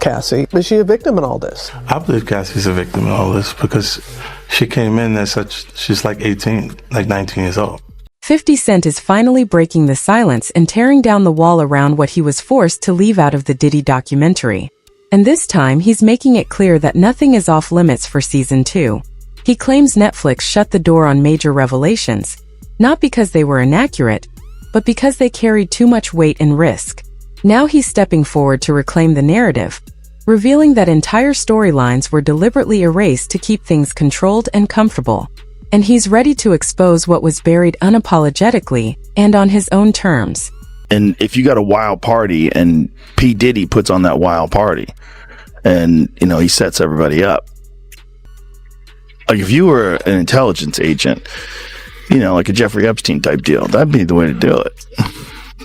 Cassie. Is she a victim in all this? I believe Cassie's a victim in all this because she came in as she's like 18, like 19 years old. 50 Cent is finally breaking the silence and tearing down the wall around what he was forced to leave out of the Diddy documentary. And this time, he's making it clear that nothing is off limits for Season 2. He claims Netflix shut the door on major revelations, not because they were inaccurate, but because they carried too much weight and risk. Now he's stepping forward to reclaim the narrative, revealing that entire storylines were deliberately erased to keep things controlled and comfortable. And he's ready to expose what was buried unapologetically and on his own terms. And if you got a wild party and P. Diddy puts on that wild party and, he sets everybody up. Like if you were an intelligence agent, like a Jeffrey Epstein type deal, that'd be the way to do it.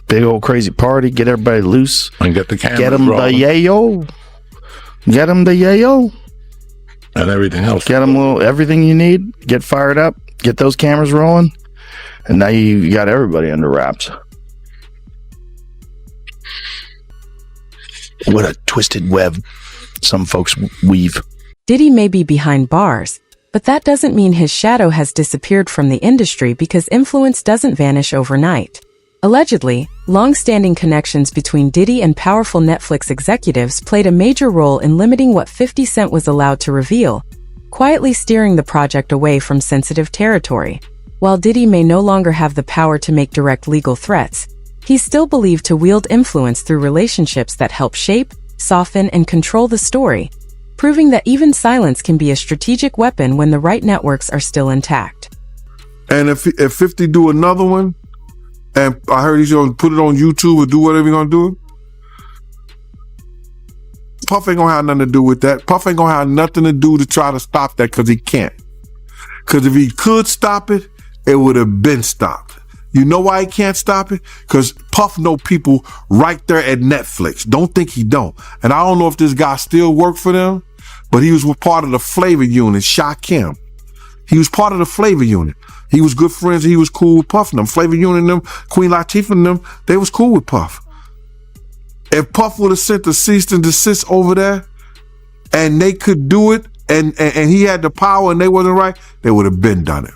Big old crazy party, get everybody loose. And get the cameras Get them rolling. the yayo. Get them the yayo. And everything else. Get them everything you need. Get fired up. Get those cameras rolling. And now you got everybody under wraps. What a twisted web some folks weave. Diddy may be behind bars, but that doesn't mean his shadow has disappeared from the industry because influence doesn't vanish overnight. Allegedly, long-standing connections between Diddy and powerful Netflix executives played a major role in limiting what 50 Cent was allowed to reveal, quietly steering the project away from sensitive territory. While Diddy may no longer have the power to make direct legal threats, he's still believed to wield influence through relationships that help shape, soften, and control the story, proving that even silence can be a strategic weapon when the right networks are still intact. And if 50 do another one, and I heard he's going to put it on YouTube or do whatever he's going to do, Puff ain't going to have nothing to do with that. Puff ain't going to have nothing to do to try to stop that because he can't. Because if he could stop it, it would have been stopped. You know why he can't stop it? Because Puff know people right there at Netflix. Don't think he don't. And I don't know if this guy still work for them, but he was part of the flavor unit, Shakim. He was part of the flavor unit. He was good friends. He was cool with Puff and them. Flavor unit and them, Queen Latifah and them, they was cool with Puff. If Puff would have sent the cease and desist over there and they could do it and he had the power and they wasn't right, they would have been done it.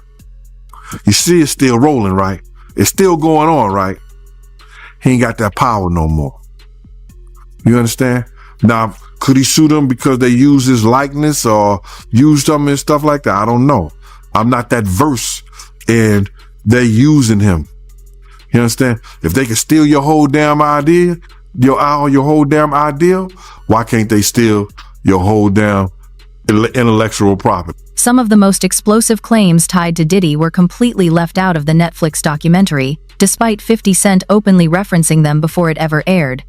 You see it's still rolling, right? It's still going on, right? He ain't got that power no more. You understand? Now, could he sue them because they use his likeness or used them and stuff like that? I don't know. I'm not that versed in they using him. You understand? If they can steal your whole damn idea, your whole damn ideal, why can't they steal your whole damn intellectual property? Some of the most explosive claims tied to Diddy were completely left out of the Netflix documentary, despite 50 Cent openly referencing them before it ever aired.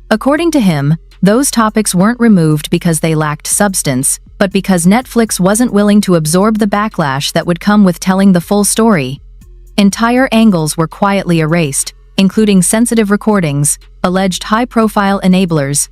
According to him, those topics weren't removed because they lacked substance, but because Netflix wasn't willing to absorb the backlash that would come with telling the full story. Entire angles were quietly erased, including sensitive recordings, alleged high-profile enablers,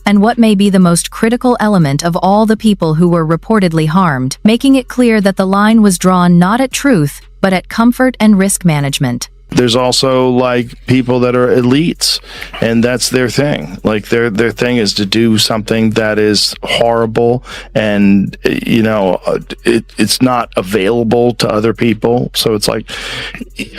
and what may be the most critical element of all the people who were reportedly harmed, making it clear that the line was drawn not at truth, but at comfort and risk management. There's also like people that are elites and that's their thing. Like their thing is to do something that is horrible and it's not available to other people. So it's like,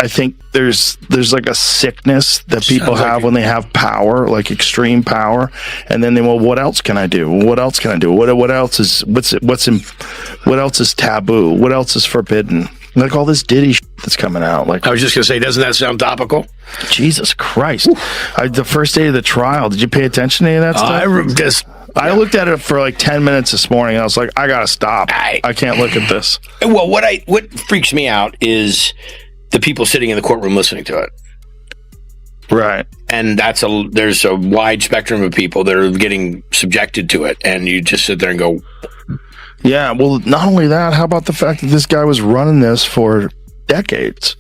I think there's like a sickness that people have when they have power, like extreme power. And then what else can I do? What else can I do? What else is, what else is taboo? What else is forbidden? Like all this Diddy that's coming out. Like I was just going to say, doesn't that sound topical? Jesus Christ. The first day of the trial, did you pay attention to any of that stuff? I looked at it for like 10 minutes this morning. And I was like, I got to stop. I can't look at this. Well, what freaks me out is the people sitting in the courtroom listening to it. Right. And there's a wide spectrum of people that are getting subjected to it. And you just sit there and go... Yeah, well, not only that, how about the fact that this guy was running this for decades?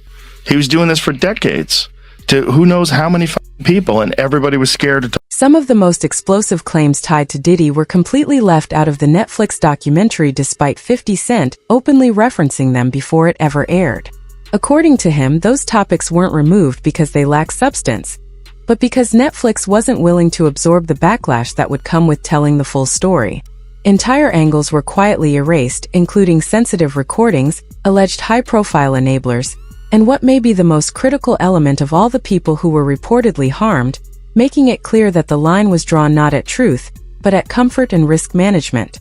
He was doing this for decades to who knows how many people, and everybody was scared to talk. Some of the most explosive claims tied to Diddy were completely left out of the Netflix documentary despite 50 Cent openly referencing them before it ever aired. According to him, those topics weren't removed because they lack substance, but because Netflix wasn't willing to absorb the backlash that would come with telling the full story. Entire angles were quietly erased, including sensitive recordings, alleged high-profile enablers, and what may be the most critical element of all, the people who were reportedly harmed, making it clear that the line was drawn not at truth, but at comfort and risk management.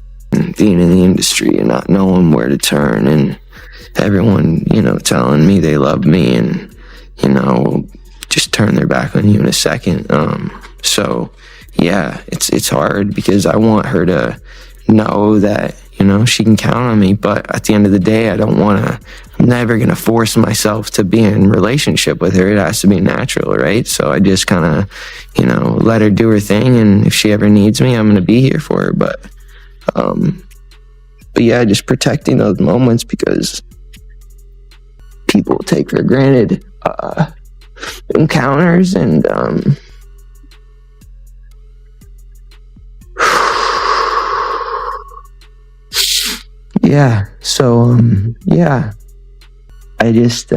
Being in the industry and not knowing where to turn, and everyone, telling me they love me and, just turn their back on you in a second. So yeah, it's hard because I want her to know that, she can count on me. But at the end of the day, I'm never going to force myself to be in a relationship with her. It has to be natural, right? So I just kind of, let her do her thing. And if she ever needs me, I'm going to be here for her. But yeah, just protecting those moments because people take for granted encounters and yeah, so yeah, I just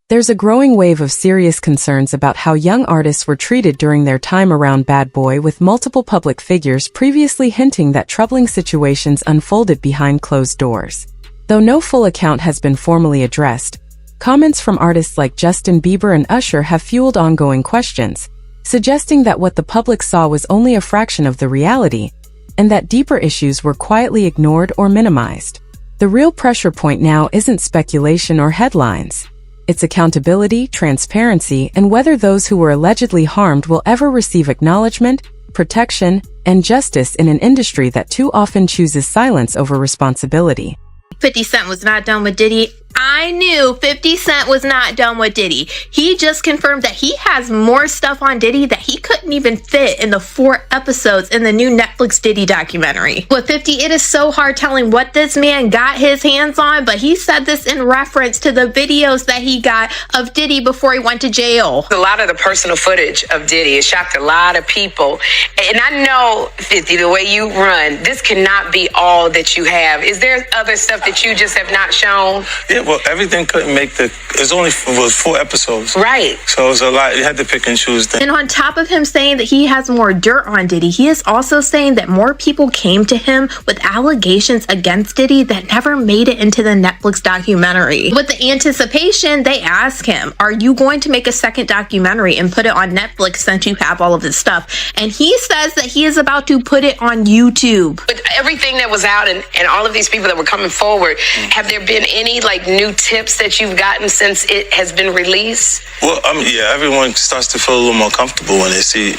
There's a growing wave of serious concerns about how young artists were treated during their time around Bad Boy, with multiple public figures previously hinting that troubling situations unfolded behind closed doors. Though no full account has been formally addressed, comments from artists like Justin Bieber and Usher have fueled ongoing questions, suggesting that what the public saw was only a fraction of the reality, and that deeper issues were quietly ignored or minimized. The real pressure point now isn't speculation or headlines. It's accountability, transparency, and whether those who were allegedly harmed will ever receive acknowledgement, protection, and justice in an industry that too often chooses silence over responsibility. 50 Cent was not done with Diddy. I knew 50 Cent was not done with Diddy. He just confirmed that he has more stuff on Diddy that he couldn't even fit in the 4 episodes in the new Netflix Diddy documentary. With 50, it is so hard telling what this man got his hands on, but he said this in reference to the videos that he got of Diddy before he went to jail. A lot of the personal footage of Diddy has shocked a lot of people. And I know, 50, the way you run, this cannot be all that you have. Is there other stuff that you just have not shown? Yeah, well, everything couldn't make it was 4 episodes. Right. So it was a lot. You had to pick and choose things. And on top of him saying that he has more dirt on Diddy, he is also saying that more people came to him with allegations against Diddy that never made it into the Netflix documentary. With the anticipation, they ask him, are you going to make a second documentary and put it on Netflix since you have all of this stuff? And he says that he is about to put it on YouTube. With everything that was out and all of these people that were coming forward, have there been any new tips that you've gotten since it has been released? Well, yeah, everyone starts to feel a little more comfortable when they see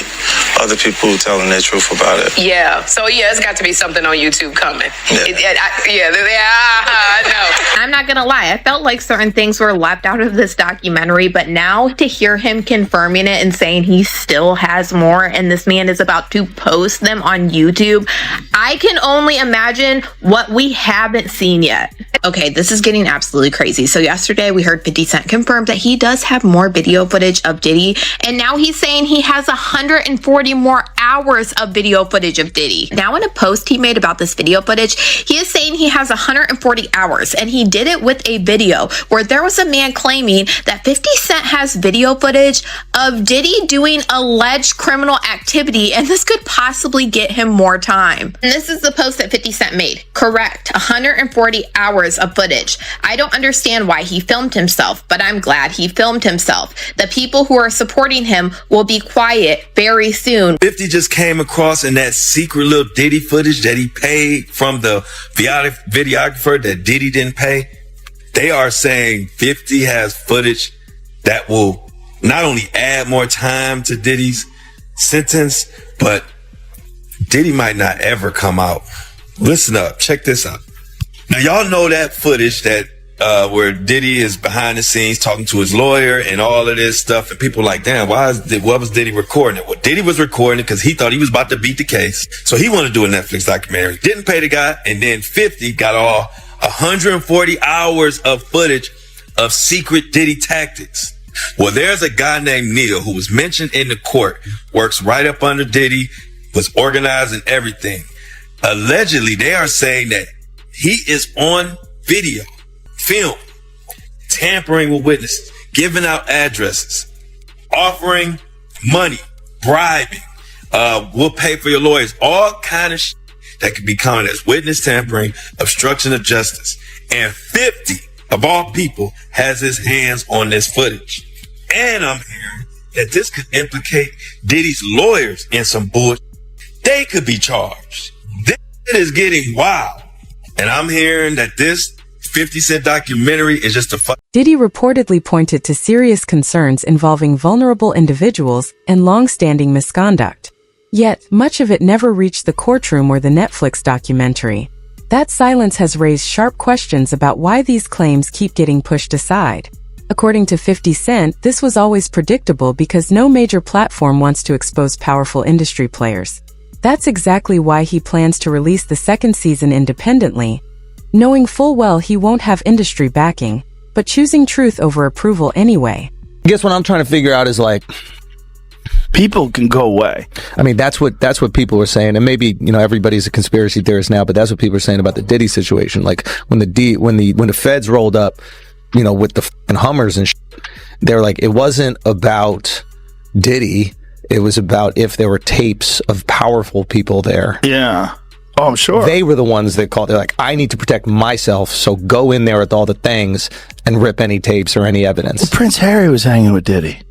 other people telling their truth about it. Yeah. So, yeah, it's got to be something on YouTube coming. Yeah. I know. I'm not going to lie. I felt like certain things were left out of this documentary, but now to hear him confirming it and saying he still has more and this man is about to post them on YouTube, I can only imagine what we haven't seen yet. Okay, this is getting absolutely crazy. So yesterday we heard 50 Cent confirm that he does have more video footage of Diddy, and now he's saying he has 140 more hours of video footage of Diddy. Now in a post he made about this video footage, he is saying he has 140 hours, and he did it with a video where there was a man claiming that 50 Cent has video footage of Diddy doing alleged criminal activity, and this could possibly get him more time. And this is the post that 50 Cent made. Correct, 140 hours of footage. I don't understand why he filmed himself, but I'm glad he filmed himself. The people who are supporting him will be quiet very soon. 50 just came across in that secret little Diddy footage that he paid from the videographer that Diddy didn't pay. They are saying 50 has footage that will not only add more time to Diddy's sentence, but Diddy might not ever come out. Listen up, check this out. Now, y'all know that footage that where Diddy is behind the scenes talking to his lawyer and all of this stuff, and people like, damn, what was Diddy recording it? Well, Diddy was recording it because he thought he was about to beat the case. So he wanted to do a Netflix documentary. Didn't pay the guy, and then 50 got all 140 hours of footage of secret Diddy tactics. Well, there's a guy named Neil who was mentioned in the court, works right up under Diddy, was organizing everything. Allegedly, they are saying that he is on video, film, tampering with witnesses, giving out addresses, offering money, bribing, we'll pay for your lawyers, all kind of shit that could be counted as witness tampering, obstruction of justice. And 50 of all people has his hands on this footage. And I'm hearing that this could implicate Diddy's lawyers in some bullshit. They could be charged. This is getting wild. And I'm hearing that this 50 Cent documentary is just a Diddy reportedly pointed to serious concerns involving vulnerable individuals and long-standing misconduct. Yet, much of it never reached the courtroom or the Netflix documentary. That silence has raised sharp questions about why these claims keep getting pushed aside. According to 50 Cent, this was always predictable because no major platform wants to expose powerful industry players. That's exactly why he plans to release the second season independently, knowing full well he won't have industry backing, but choosing truth over approval anyway. I guess what I'm trying to figure out is like, people can go away. I mean, that's what people were saying, and maybe, you know, everybody's a conspiracy theorist now, but that's what people are saying about the Diddy situation. Like when the feds rolled up, you know, with the fucking Hummers and shit, they're like, it wasn't about Diddy, it was about if there were tapes of powerful people there. Yeah. Oh, I'm sure. They were the ones that called. They're like, I need to protect myself, so go in there with all the things and rip any tapes or any evidence. Prince Harry was hanging with Diddy.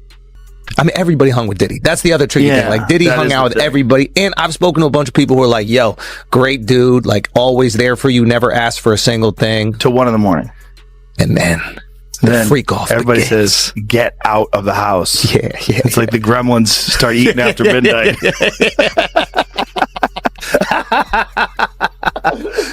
I mean, everybody hung with Diddy. That's the other tricky thing. Like, Diddy hung out with everybody. And I've spoken to a bunch of people who are like, yo, great dude, like, always there for you, never asked for a single thing. Till 1 a.m. And then freak off. Everybody says, get out of the house. Yeah. It's like the gremlins start eating after midnight.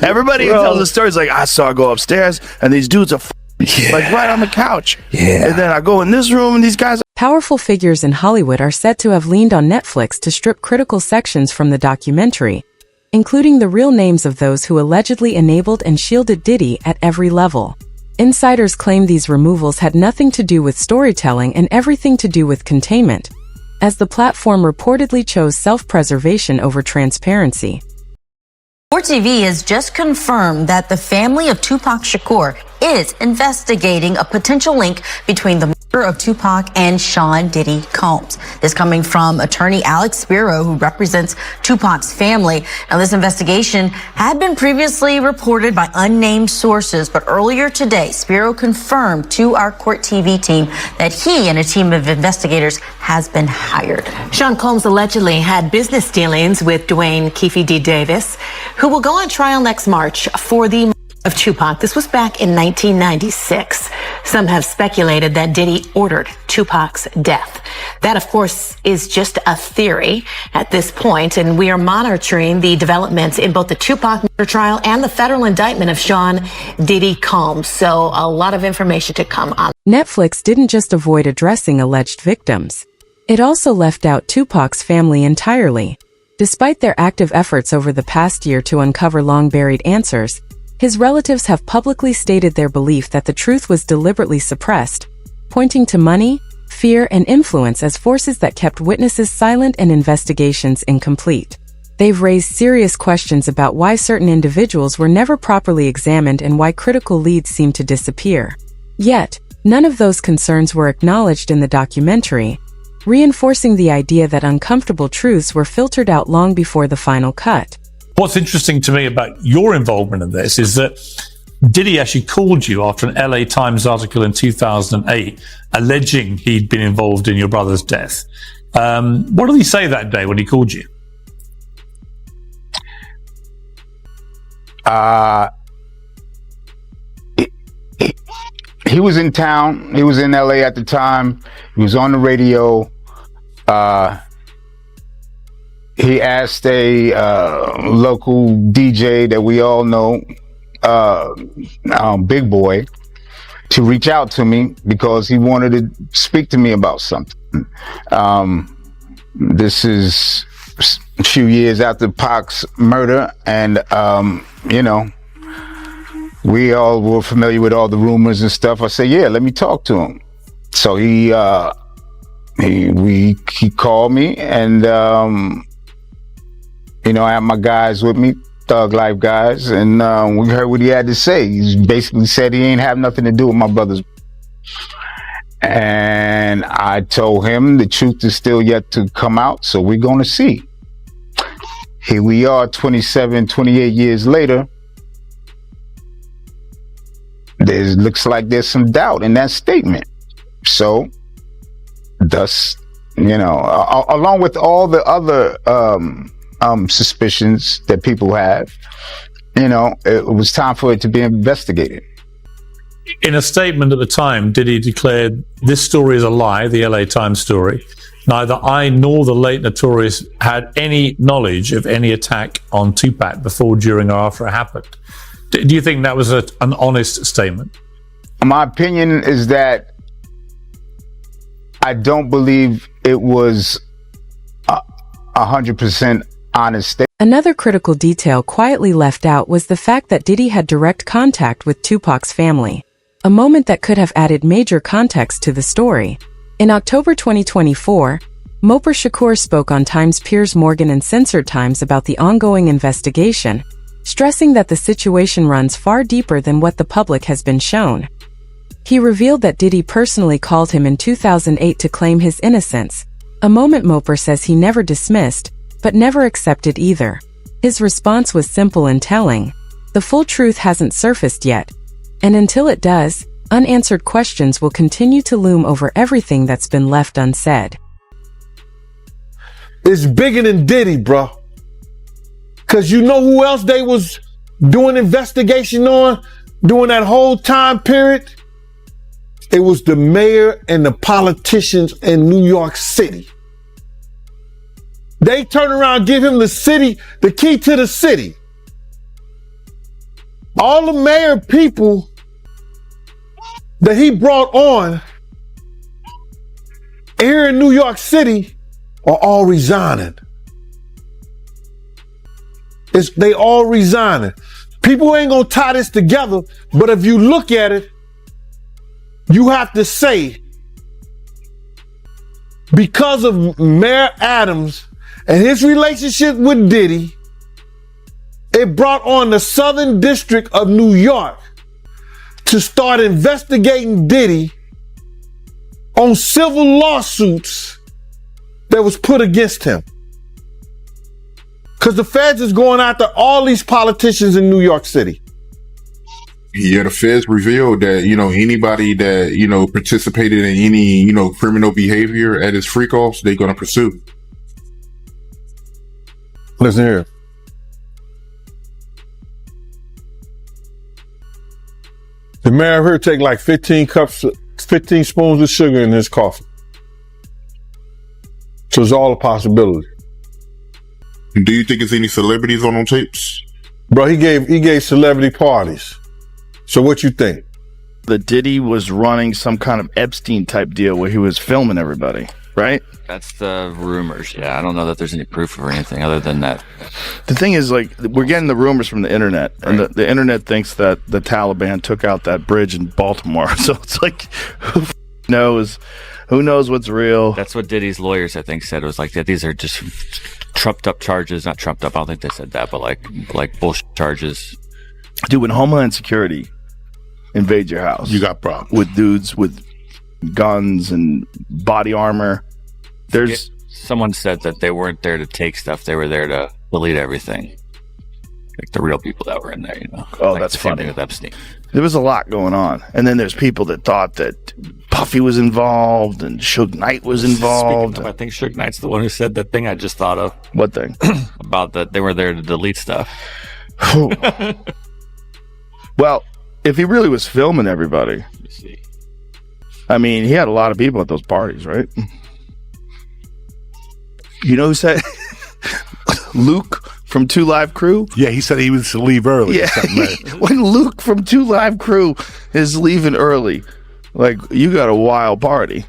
Everybody tells the stories like, I saw her go upstairs and these dudes are like right on the couch. Yeah. And then I go in this room and these guys. Powerful figures in Hollywood are said to have leaned on Netflix to strip critical sections from the documentary, including the real names of those who allegedly enabled and shielded Diddy at every level. Insiders claim these removals had nothing to do with storytelling and everything to do with containment, as the platform reportedly chose self-preservation over transparency. Court TV has just confirmed that the family of Tupac Shakur is investigating a potential link between the murder of Tupac and Sean Diddy Combs. This coming from attorney Alex Spiro, who represents Tupac's family. Now, this investigation had been previously reported by unnamed sources, but earlier today, Spiro confirmed to our Court TV team that he and a team of investigators has been hired. Sean Combs allegedly had business dealings with Dwayne Keefe D. Davis, who will go on trial next March for the murder of Tupac. This was back in 1996. Some have speculated that Diddy ordered Tupac's death. That, of course, is just a theory at this point, and we are monitoring the developments in both the Tupac murder trial and the federal indictment of Sean Diddy Combs. So a lot of information to come on. Netflix didn't just avoid addressing alleged victims. It also left out Tupac's family entirely. Despite their active efforts over the past year to uncover long-buried answers, his relatives have publicly stated their belief that the truth was deliberately suppressed, pointing to money, fear, and influence as forces that kept witnesses silent and investigations incomplete. They've raised serious questions about why certain individuals were never properly examined and why critical leads seem to disappear. Yet, none of those concerns were acknowledged in the documentary, reinforcing the idea that uncomfortable truths were filtered out long before the final cut. What's interesting to me about your involvement in this is that Diddy actually called you after an LA Times article in 2008 alleging he'd been involved in your brother's death. What did he say that day when he called you? He was in town. He was in LA at the time. He was on the radio. He asked a local DJ that we all know, Big Boy, to reach out to me because he wanted to speak to me about something. This is a few years after Pac's murder, and you know, we all were familiar with all the rumors and stuff. I said, yeah, let me talk to him. So he called me, and you know, I had my guys with me, Thug Life guys, and we heard what he had to say. He basically said he ain't have nothing to do with my brother's. And I told him the truth is still yet to come out, so we're going to see. Here we are 27, 28 years later. Looks like there's some doubt in that statement. So, thus, along with all the other suspicions that people have, it was time for it to be investigated. In a statement at the time, Diddy declared, "This story is a lie, the LA Times story. Neither I nor the late Notorious had any knowledge of any attack on Tupac before, during, or after it happened." Do you think that was an honest statement? My opinion is that I don't believe it was 100% honest statement. Another critical detail quietly left out was the fact that Diddy had direct contact with Tupac's family, a moment that could have added major context to the story. In October 2024, Moper Shakur spoke on Times Piers Morgan and Censored Times about the ongoing investigation, stressing that the situation runs far deeper than what the public has been shown. He revealed that Diddy personally called him in 2008 to claim his innocence, a moment Moper says he never dismissed, but never accepted either. His response was simple and telling: "The full truth hasn't surfaced yet. And until it does, unanswered questions will continue to loom over everything that's been left unsaid." It's bigger than Diddy, bro. Cause you know who else they was doing investigation on during that whole time period? It was the mayor and the politicians in New York City. They turn around and give him the key to the city. All the mayor people that he brought on here in New York City are all resigning. They all resigning. People ain't gonna tie this together, but if you look at it, you have to say, because of Mayor Adams and his relationship with Diddy, it brought on the Southern District of New York to start investigating Diddy on civil lawsuits that was put against him. Because the feds is going after all these politicians in New York City. Yeah, the feds revealed that, anybody that, participated in any, criminal behavior at his freak-offs, they're going to pursue. Listen here. The mayor here take like 15 spoons of sugar in his coffee. So it's all a possibility. Do you think it's any celebrities on them tapes? Bro, he gave celebrity parties. So what you think? That Diddy was running some kind of Epstein type deal where he was filming everybody, right? That's the rumors. Yeah, I don't know that there's any proof or anything other than that. The thing is, we're getting the rumors from the internet, and the internet thinks that the Taliban took out that bridge in Baltimore. So it's like, who knows? Who knows what's real? That's what Diddy's lawyers, I think, said. It was like that these are just trumped up charges. Not trumped up. I don't think they said that, but like bullshit charges. Dude, when Homeland Security invade your house, you got problems with dudes with guns and body armor. Someone said that they weren't there to take stuff; they were there to delete everything. Like the real people that were in there, Oh, like that's funny. with Epstein. There was a lot going on, and then there's people that thought that Puffy was involved and Suge Knight was involved. I think Suge Knight's the one who said that thing I just thought of. What thing? About that they were there to delete stuff. Well, if he really was filming everybody, I mean, he had a lot of people at those parties, right? You know who said Luke from 2 Live Crew? Yeah, he said he was to leave early. Yeah. When Luke from 2 Live Crew is leaving early, like, you got a wild party.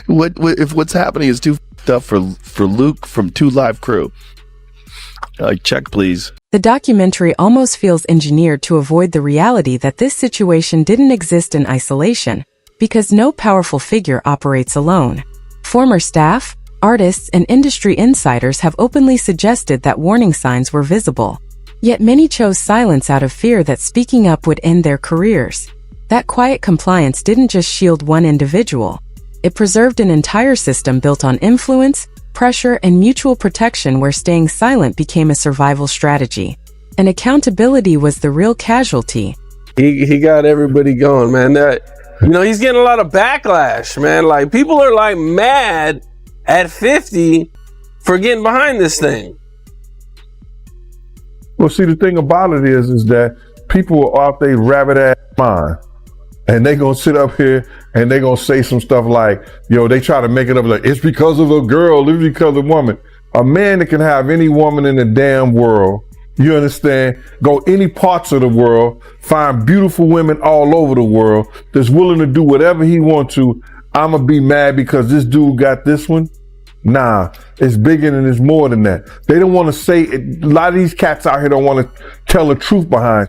If what's happening is too f***ed up for Luke from 2 Live Crew? Check, please. The documentary almost feels engineered to avoid the reality that this situation didn't exist in isolation, because no powerful figure operates alone. Former staff, artists, and industry insiders have openly suggested that warning signs were visible. Yet many chose silence out of fear that speaking up would end their careers. That quiet compliance didn't just shield one individual. It preserved an entire system built on influence, pressure, and mutual protection where staying silent became a survival strategy. And accountability was the real casualty. He got everybody going, man. He's getting a lot of backlash, man. Like, people are like mad at 50 for getting behind this thing. Well, see, the thing about it is that people are out their rabbit ass mind. And they gonna sit up here and they gonna say some stuff like, they try to make it up like, it's because of a girl, it's because of a woman. A man that can have any woman in the damn world, you understand, go any parts of the world, find beautiful women all over the world, that's willing to do whatever he wants to. I'ma be mad because this dude got this one. Nah, it's bigger and it's more than that. They don't want to say it. A lot of these cats out here don't want to tell the truth behind.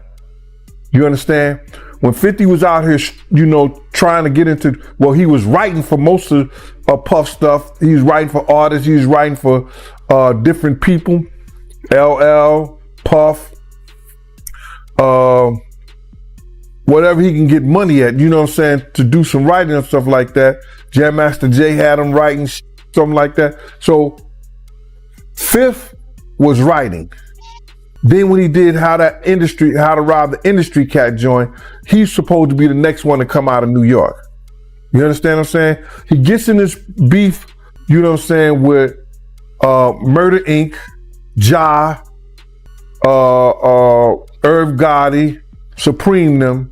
You understand? When 50 was out here, trying to get into, he was writing for most of Puff stuff. He was writing for artists. He was writing for different people. LL, Puff, whatever he can get money at, to do some writing and stuff like that. Jam Master Jay had him writing something like that. So Fifth was writing. Then when he did How to Rob the Industry cat joint, he's supposed to be the next one to come out of New York. You understand what I'm saying? He gets in this beef, with Murder Inc., Ja, Irv Gotti, Supreme them.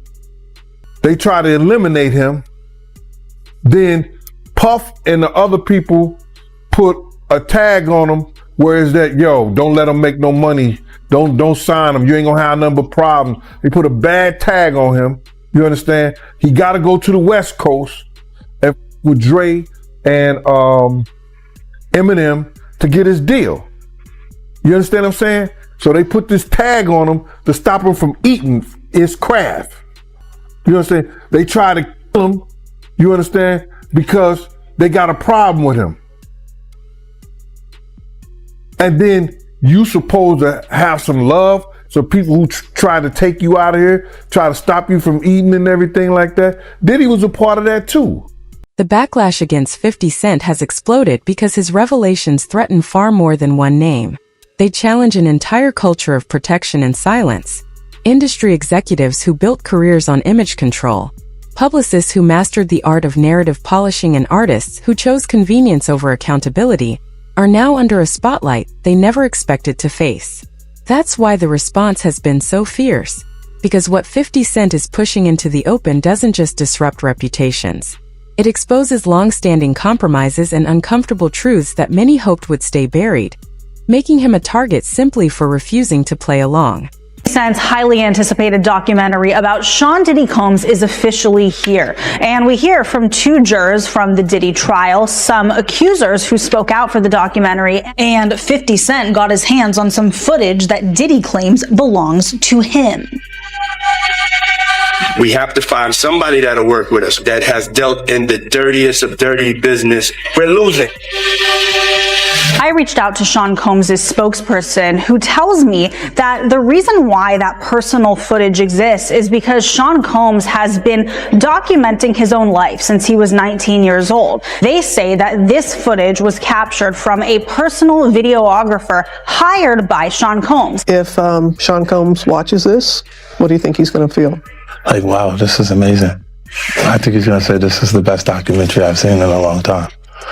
They try to eliminate him. Then Puff and the other people put a tag on him where is that, don't let him make no money. Don't sign him. You ain't gonna have nothing but problems. They put a bad tag on him. You understand? He got to go to the West Coast and with Dre and Eminem to get his deal. You understand what I'm saying? So they put this tag on him to stop him from eating his craft. You understand? They try to kill him. You understand? Because they got a problem with him. And then you supposed to have some love. So people who try to take you out of here, try to stop you from eating and everything like that. Diddy was a part of that too. The backlash against 50 Cent has exploded because his revelations threaten far more than one name. They challenge an entire culture of protection and silence. Industry executives who built careers on image control, publicists who mastered the art of narrative polishing, and artists who chose convenience over accountability are now under a spotlight they never expected to face. That's why the response has been so fierce. Because what 50 Cent is pushing into the open doesn't just disrupt reputations. It exposes long-standing compromises and uncomfortable truths that many hoped would stay buried, making him a target simply for refusing to play along. Cent's highly anticipated documentary about Sean Diddy Combs is officially here. And we hear from two jurors from the Diddy trial, some accusers who spoke out for the documentary, and 50 Cent got his hands on some footage that Diddy claims belongs to him. We have to find somebody that'll work with us that has dealt in the dirtiest of dirty business. We're losing. I reached out to Sean Combs' spokesperson, who tells me that the reason why that personal footage exists is because Sean Combs has been documenting his own life since he was 19 years old. They say that this footage was captured from a personal videographer hired by Sean Combs. If Sean Combs watches this, what do you think he's going to feel? Like, wow, this is amazing. I think he's going to say this is the best documentary I've seen in a long time.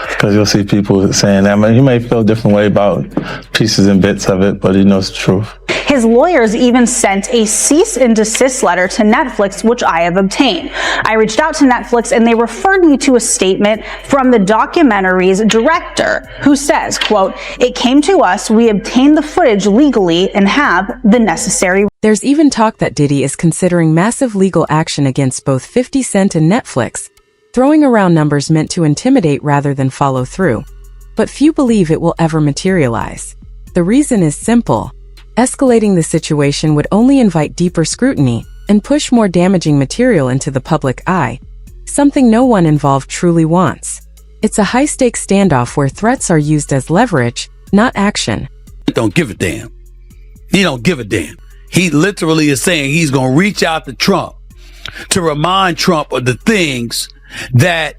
Because you'll see people saying that. He may feel a different way about pieces and bits of it, but he knows the truth. His lawyers even sent a cease and desist letter to Netflix, which I have obtained. I reached out to Netflix and they referred me to a statement from the documentary's director who says, quote, "It came to us, we obtained the footage legally and have the necessary." There's even talk that Diddy is considering massive legal action against both 50 Cent and Netflix, throwing around numbers meant to intimidate rather than follow through. But few believe it will ever materialize. The reason is simple. Escalating the situation would only invite deeper scrutiny and push more damaging material into the public eye, something no one involved truly wants. It's a high-stakes standoff where threats are used as leverage, not action. Don't give a damn. He don't give a damn. He literally is saying he's going to reach out to Trump to remind Trump of the things that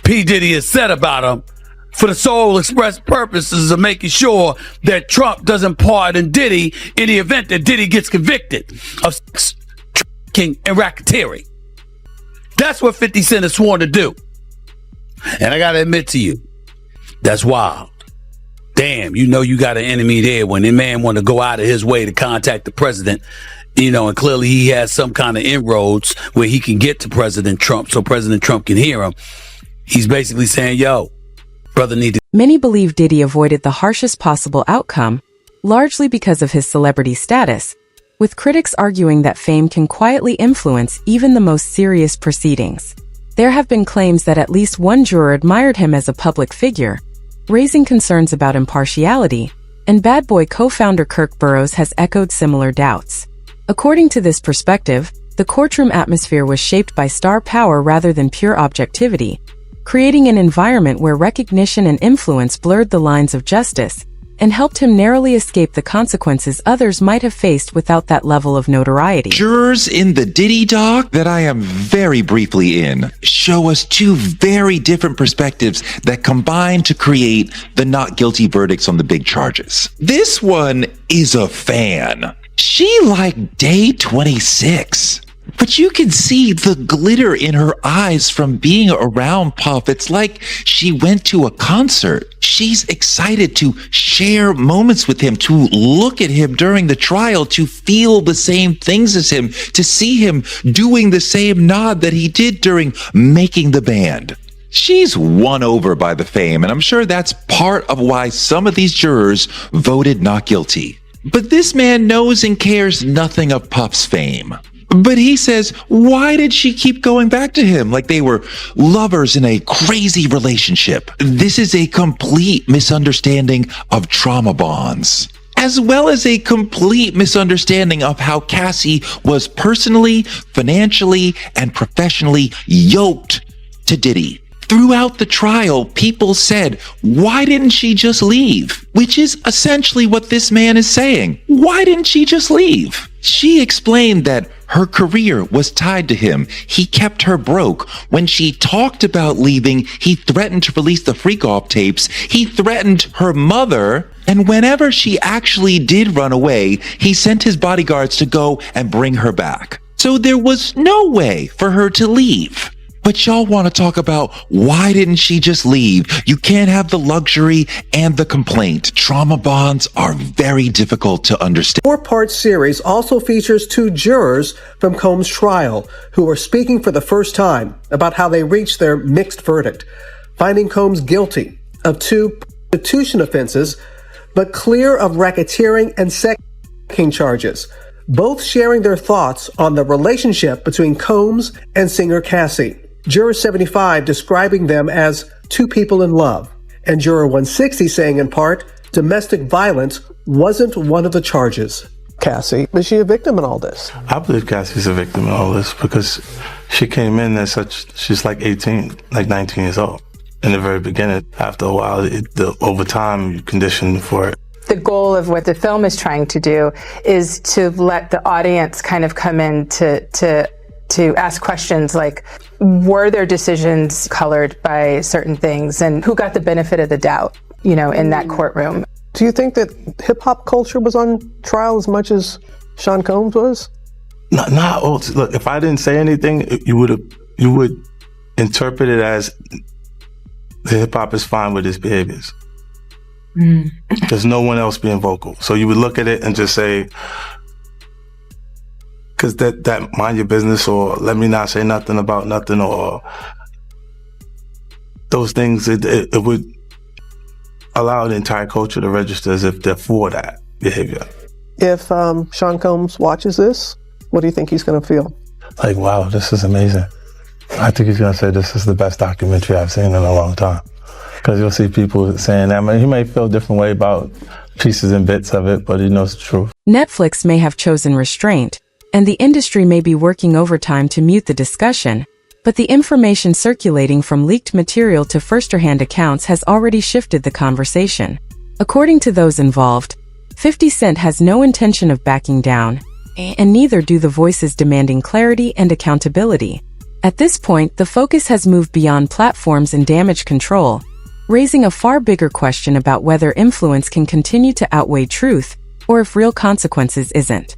P. Diddy has said about him for the sole express purposes of making sure that Trump doesn't pardon Diddy in the event that Diddy gets convicted of sex trafficking and racketeering. That's what 50 Cent has sworn to do. And I got to admit to you, that's wild. Damn, you know you got an enemy there when the man want to go out of his way to contact the president, you know, and clearly he has some kind of inroads where he can get to President Trump so President Trump can hear him. He's basically saying, yo, brother need to... Many believe Diddy avoided the harshest possible outcome, largely because of his celebrity status, with critics arguing that fame can quietly influence even the most serious proceedings. There have been claims that at least one juror admired him as a public figure, raising concerns about impartiality, and Bad Boy co-founder Kirk Burrows has echoed similar doubts. According to this perspective, the courtroom atmosphere was shaped by star power rather than pure objectivity, creating an environment where recognition and influence blurred the lines of justice and helped him narrowly escape the consequences others might have faced without that level of notoriety. Jurors in the Diddy doc that I am very briefly in show us two very different perspectives that combine to create the not guilty verdicts on the big charges. This one is a fan. She liked day 26. But you can see the glitter in her eyes from being around Puff. It's like she went to a concert. She's excited to share moments with him, to look at him during the trial, to feel the same things as him, to see him doing the same nod that he did during making the band. She's won over by the fame, and I'm sure that's part of why some of these jurors voted not guilty. But this man knows and cares nothing of Puff's fame. But he says, why did she keep going back to him like they were lovers in a crazy relationship? This is a complete misunderstanding of trauma bonds, as well as a complete misunderstanding of how Cassie was personally, financially, and professionally yoked to Diddy. Throughout the trial, people said, why didn't she just leave? Which is essentially what this man is saying. Why didn't she just leave? She explained that her career was tied to him. He kept her broke. When she talked about leaving, he threatened to release the freak-off tapes. He threatened her mother. And whenever she actually did run away, he sent his bodyguards to go and bring her back. So there was no way for her to leave. But y'all want to talk about why didn't she just leave? You can't have the luxury and the complaint. Trauma bonds are very difficult to understand. The 4-part series also features 2 jurors from Combs' trial who are speaking for the first time about how they reached their mixed verdict, finding Combs guilty of 2 prostitution offenses, but clear of racketeering and sex trafficking charges, both sharing their thoughts on the relationship between Combs and singer Cassie. Juror 75 describing them as 2 people in love, and Juror 160 saying in part, domestic violence wasn't one of the charges. Cassie, is she a victim in all this? I believe Cassie's a victim in all this because she came in as she's like 18, like 19 years old. In the very beginning, after a while, over time, you condition for it. The goal of what the film is trying to do is to let the audience kind of come in to ask questions like, were their decisions colored by certain things, and who got the benefit of the doubt, you know, in that courtroom? Do you think that hip-hop culture was on trial as much as Sean Combs was? Look, if I didn't say anything, you would interpret it as the hip-hop is fine with his behaviors. There's no one else being vocal. So you would look at it and just say, because that mind your business, or let me not say nothing about nothing, or those things, it would allow the entire culture to register as if they're for that behavior. If Sean Combs watches this, what do you think he's going to feel? Like, wow, this is amazing. I think he's going to say this is the best documentary I've seen in a long time. Because you'll see people saying that. He may feel a different way about pieces and bits of it, but he knows the truth. Netflix may have chosen restraint, and the industry may be working overtime to mute the discussion, but the information circulating from leaked material to first-hand accounts has already shifted the conversation. According to those involved, 50 Cent has no intention of backing down, and neither do the voices demanding clarity and accountability. At this point, the focus has moved beyond platforms and damage control, raising a far bigger question about whether influence can continue to outweigh truth, or if real consequences isn't.